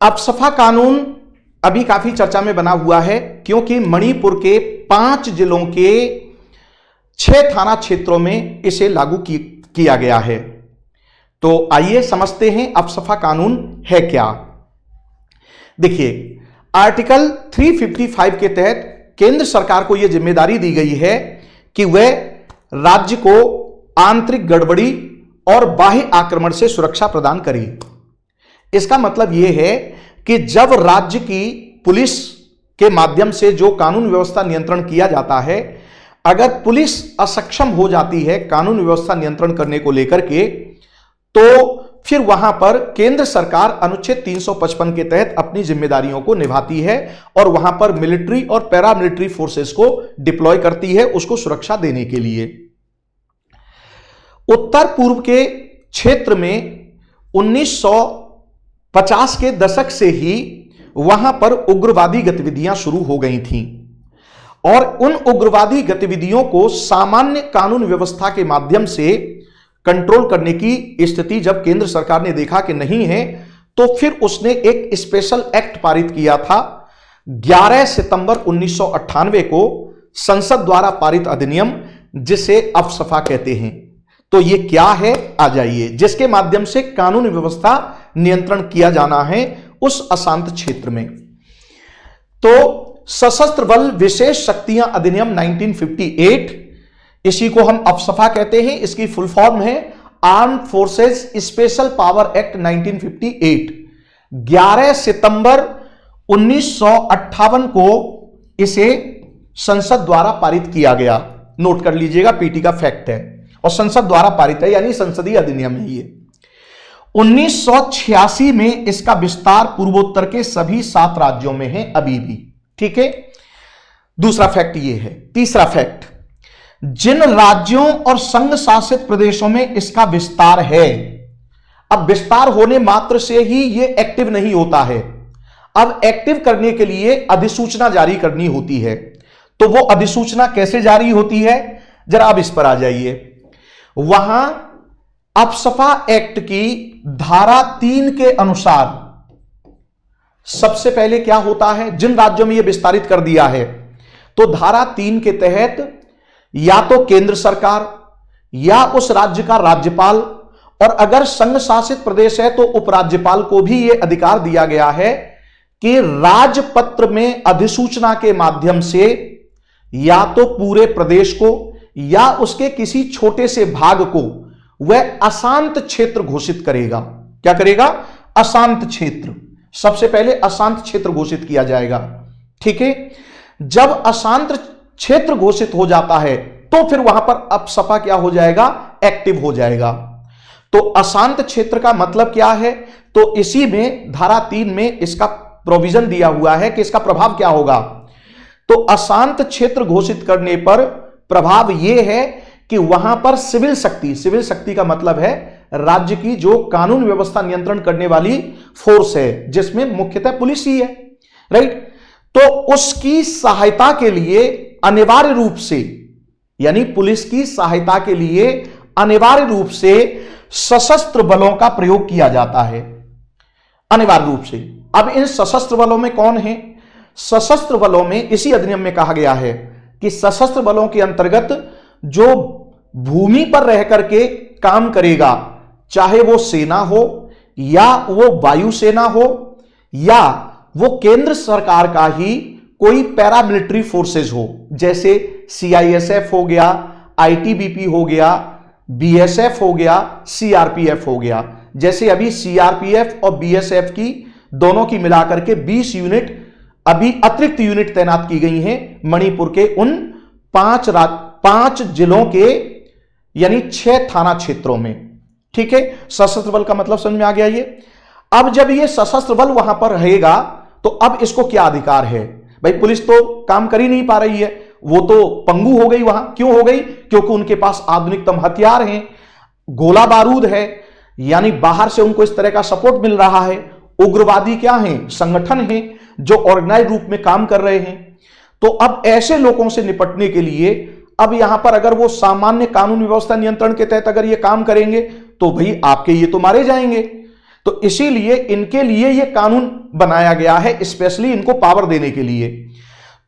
अफसफा कानून अभी काफी चर्चा में बना हुआ है, क्योंकि मणिपुर के 5 जिलों के 6 थाना क्षेत्रों में इसे लागू किया गया है। तो आइए समझते हैं अफसफा कानून है क्या। देखिए, आर्टिकल 355 के तहत केंद्र सरकार को यह जिम्मेदारी दी गई है कि वह राज्य को आंतरिक गड़बड़ी और बाह्य आक्रमण से सुरक्षा प्रदान करे। इसका मतलब यह है कि जब राज्य की पुलिस के माध्यम से जो कानून व्यवस्था नियंत्रण किया जाता है, अगर पुलिस असक्षम हो जाती है कानून व्यवस्था नियंत्रण करने को लेकर के, तो फिर वहां पर केंद्र सरकार अनुच्छेद 355 के तहत अपनी जिम्मेदारियों को निभाती है और वहां पर मिलिट्री और पैरामिलिट्री फोर्सेस को डिप्लॉय करती है उसको सुरक्षा देने के लिए। उत्तर पूर्व के क्षेत्र में 1950 के दशक से ही वहां पर उग्रवादी गतिविधियां शुरू हो गई थीं और उन उग्रवादी गतिविधियों को सामान्य कानून व्यवस्था के माध्यम से कंट्रोल करने की स्थिति जब केंद्र सरकार ने देखा कि नहीं है, तो फिर उसने एक स्पेशल एक्ट पारित किया था 11 सितंबर 1998 को संसद द्वारा पारित अधिनियम, जिसे अफसफा कहते हैं। तो ये क्या है, आ जाइए, जिसके माध्यम से कानून व्यवस्था नियंत्रण किया जाना है उस अशांत क्षेत्र में। तो सशस्त्र बल विशेष शक्तियां अधिनियम 1958, इसी को हम अफसफा कहते हैं। इसकी फुल फॉर्म है armed forces special power act 1958। 11 सितंबर 1958 को इसे संसद द्वारा पारित किया गया। नोट कर लीजिएगा, पीटी का फैक्ट है और संसद द्वारा पारित है, यानी संसदीय अधिनियम है ये। 1986 में इसका विस्तार पूर्वोत्तर के सभी 7 राज्यों में है अभी भी। ठीक है, दूसरा फैक्ट ये है। तीसरा फैक्ट, जिन राज्यों और संघ शासित प्रदेशों में इसका विस्तार है, अब विस्तार होने मात्र से ही यह एक्टिव नहीं होता है, अब एक्टिव करने के लिए अधिसूचना जारी करनी होती है। तो वो अधिसूचना कैसे जारी होती है, जरा अब इस पर आ जाइए। वहां अफसफा एक्ट की धारा 3 के अनुसार सबसे पहले क्या होता है, जिन राज्यों में यह विस्तारित कर दिया है, तो धारा 3 के तहत या तो केंद्र सरकार या उस राज्य का राज्यपाल, और अगर संघ शासित प्रदेश है तो उपराज्यपाल को भी यह अधिकार दिया गया है कि राजपत्र में अधिसूचना के माध्यम से या तो पूरे प्रदेश को या उसके किसी छोटे से भाग को वह अशांत क्षेत्र घोषित करेगा। क्या करेगा, अशांत क्षेत्र। सबसे पहले अशांत क्षेत्र घोषित किया जाएगा। ठीक है, जब अशांत क्षेत्र घोषित हो जाता है तो फिर वहां पर अफसफा क्या हो जाएगा, एक्टिव हो जाएगा। तो अशांत क्षेत्र का मतलब क्या है, तो इसी में धारा 3 में इसका प्रोविजन दिया हुआ है कि इसका प्रभाव क्या होगा। तो अशांत क्षेत्र घोषित करने पर प्रभाव यह है कि वहां पर सिविल शक्ति का मतलब है राज्य की जो कानून व्यवस्था नियंत्रण करने वाली फोर्स है, जिसमें मुख्यतः पुलिस ही है, राइट। तो उसकी सहायता के लिए अनिवार्य रूप से, यानी पुलिस की सहायता के लिए अनिवार्य रूप से सशस्त्र बलों का प्रयोग किया जाता है, अनिवार्य रूप से। अब इन सशस्त्र बलों में कौन है, सशस्त्र बलों में इसी अधिनियम में कहा गया है कि सशस्त्र बलों के अंतर्गत जो भूमि पर रह करके काम करेगा, चाहे वो सेना हो या वो वायुसेना हो या वो केंद्र सरकार का ही कोई पैरामिलिट्री फोर्सेस हो, जैसे सीआईएसएफ हो गया, आईटीबीपी हो गया, बीएसएफ हो गया, सीआरपीएफ हो गया। जैसे अभी सीआरपीएफ और बीएसएफ की दोनों की मिलाकर के 20 यूनिट अभी अतिरिक्त यूनिट तैनात की गई हैं मणिपुर के उन 5 जिलों के यानी 6 थाना क्षेत्रों में। ठीक है, सशस्त्र बल का मतलब समझ में आ गया ये। अब जब ये सशस्त्र बल वहां पर रहेगा तो अब इसको क्या अधिकार है, भाई पुलिस तो काम कर ही नहीं पा रही है, वो तो पंगु हो गई। वहां क्यों हो गई, क्योंकि उनके पास आधुनिकतम हथियार हैं, गोला बारूद है, यानी बाहर से उनको इस तरह का सपोर्ट मिल रहा है। उग्रवादी क्या हैं, संगठन हैं जो ऑर्गेनाइज रूप में काम कर रहे हैं। तो अब ऐसे लोगों से निपटने के लिए अब यहां पर अगर वो सामान्य कानून व्यवस्था नियंत्रण के तहत अगर ये काम करेंगे तो भाई आपके ये तो मारे जाएंगे। तो इसीलिए इनके लिए यह कानून बनाया गया है, स्पेशली इनको पावर देने के लिए।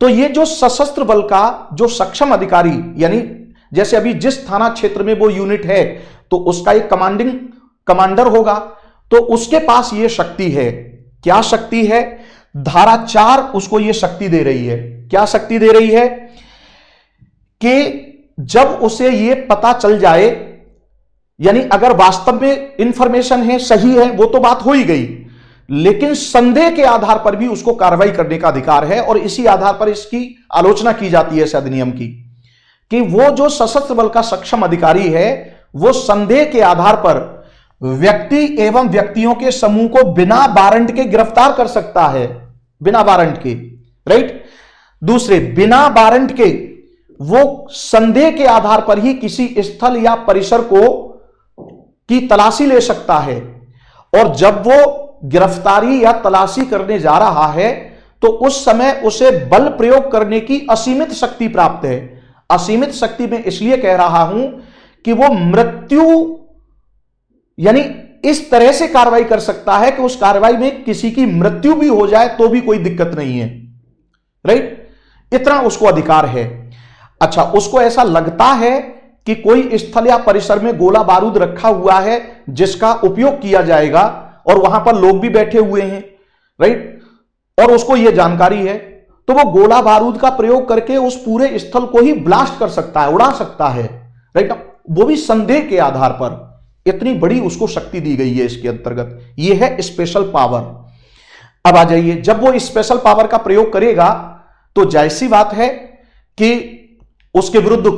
तो ये जो सशस्त्र बल का जो सक्षम अधिकारी, यानी जैसे अभी जिस थाना क्षेत्र में वो यूनिट है तो उसका एक कमांडर होगा, तो उसके पास ये शक्ति है। क्या शक्ति है? धारा 4 उसको ये शक्ति दे रही है। क्या शक्ति दे रही है? कि जब उसे ये पता चल जाए, यानी अगर वास्तव में इंफॉर्मेशन है, सही है, वो तो बात हो ही गई, लेकिन संदेह के आधार पर भी उसको कार्रवाई करने का अधिकार है। और इसी आधार पर इसकी आलोचना की जाती है इस अधिनियम की, कि वो जो सशस्त्र बल का सक्षम अधिकारी है वो संदेह के आधार पर व्यक्ति एवं व्यक्तियों के समूह को बिना वारंट के गिरफ्तार कर सकता है। बिना वारंट के, राइट। दूसरे, बिना वारंट के वो संदेह के आधार पर ही किसी स्थल या परिसर की तलाशी ले सकता है। और जब वो गिरफ्तारी या तलाशी करने जा रहा है तो उस समय उसे बल प्रयोग करने की असीमित शक्ति प्राप्त है। असीमित शक्ति में इसलिए कह रहा हूं कि वो मृत्यु, यानी इस तरह से कार्रवाई कर सकता है कि उस कार्रवाई में किसी की मृत्यु भी हो जाए तो भी कोई दिक्कत नहीं है, राइट। इतना उसको अधिकार है। अच्छा, उसको ऐसा लगता है कि कोई स्थल या परिसर में गोला बारूद रखा हुआ है जिसका उपयोग किया जाएगा और वहां पर लोग भी बैठे हुए हैं, राइट, और उसको यह जानकारी है, तो वो गोला बारूद का प्रयोग करके उस पूरे स्थल को ही ब्लास्ट कर सकता है, उड़ा सकता है, राइट। वो भी संदेह के आधार पर। इतनी बड़ी उसको शक्ति दी गई है इसके अंतर्गत। यह है स्पेशल पावर। अब आ जाइए, जब वो स्पेशल पावर का प्रयोग करेगा तो जाहिर सी बात है कि उसके विरुद्ध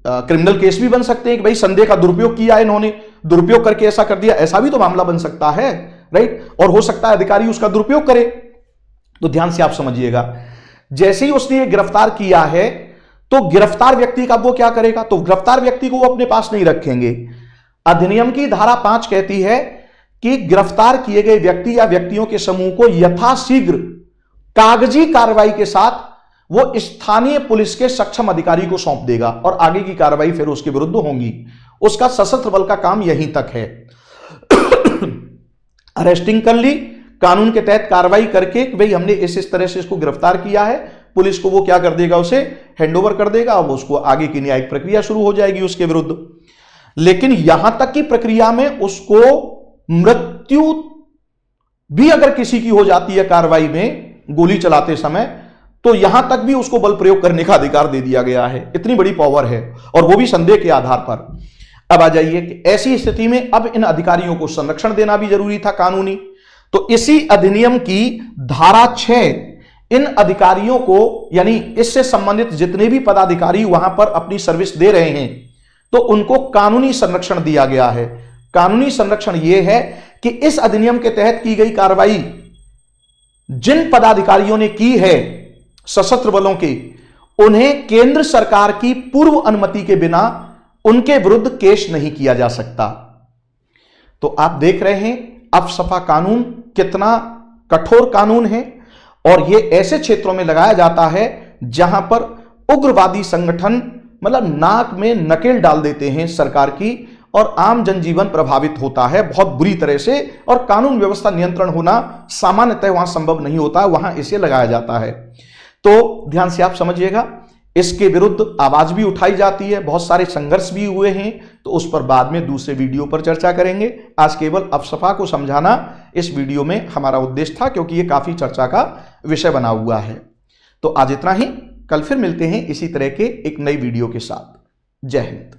क्रिमिनल केस भी बन सकते हैं कि भाई संदेह का दुरुपयोग किया है इन्होंने, दुरुपयोग करके ऐसा कर दिया, ऐसा भी तो मामला बन सकता है, राइट। और हो सकता है अधिकारी उसका दुरुपयोग करे। तो ध्यान से आप समझिएगा, जैसे ही उसने गिरफ्तार किया है तो गिरफ्तार व्यक्ति का वो क्या करेगा? तो गिरफ्तार व्यक्ति को वो अपने पास नहीं रखेंगे। अधिनियम की धारा 5 कहती है कि गिरफ्तार किए गए व्यक्ति या व्यक्तियों के समूह को यथाशीघ्र कागजी कार्रवाई के साथ वो स्थानीय पुलिस के सक्षम अधिकारी को सौंप देगा और आगे की कार्रवाई फिर उसके विरुद्ध होगी। उसका सशस्त्र बल का काम यहीं तक है। अरेस्टिंग कर ली, कानून के तहत कार्रवाई करके भाई हमने इस तरह से इसको गिरफ्तार किया है, पुलिस को वो क्या कर देगा, उसे हैंडओवर कर देगा और उसको आगे की न्यायिक प्रक्रिया शुरू हो जाएगी उसके विरुद्ध। लेकिन यहां तक की प्रक्रिया में उसको मृत्यु भी अगर किसी की हो जाती है कार्रवाई में गोली चलाते समय, तो यहां तक भी उसको बल प्रयोग करने का अधिकार दे दिया गया है। इतनी बड़ी पावर है, और वो भी संदेह के आधार पर। अब आ जाइए कि ऐसी स्थिति में अब इन अधिकारियों को संरक्षण देना भी जरूरी था कानूनी। तो इसी अधिनियम की धारा 6 इन अधिकारियों को, यानी इससे संबंधित जितने भी पदाधिकारी वहां पर अपनी सर्विस दे रहे हैं, तो उनको कानूनी संरक्षण दिया गया है। कानूनी संरक्षण यह है कि इस अधिनियम के तहत की गई कार्रवाई जिन पदाधिकारियों ने की है सशस्त्र बलों के, उन्हें केंद्र सरकार की पूर्व अनुमति के बिना उनके विरुद्ध केस नहीं किया जा सकता। तो आप देख रहे हैं अफसफा कानून कितना कठोर कानून है, और यह ऐसे क्षेत्रों में लगाया जाता है जहां पर उग्रवादी संगठन मतलब नाक में नकेल डाल देते हैं सरकार की, और आम जनजीवन प्रभावित होता है बहुत बुरी तरह से, और कानून व्यवस्था नियंत्रण होना सामान्यतः वहां संभव नहीं होता, वहां इसे लगाया जाता है। तो ध्यान से आप समझिएगा, इसके विरुद्ध आवाज भी उठाई जाती है, बहुत सारे संघर्ष भी हुए हैं, तो उस पर बाद में दूसरे वीडियो पर चर्चा करेंगे। आज केवल अफसफा को समझाना इस वीडियो में हमारा उद्देश्य था, क्योंकि यह काफी चर्चा का विषय बना हुआ है। तो आज इतना ही, कल फिर मिलते हैं इसी तरह के एक नई वीडियो के साथ। जय हिंद।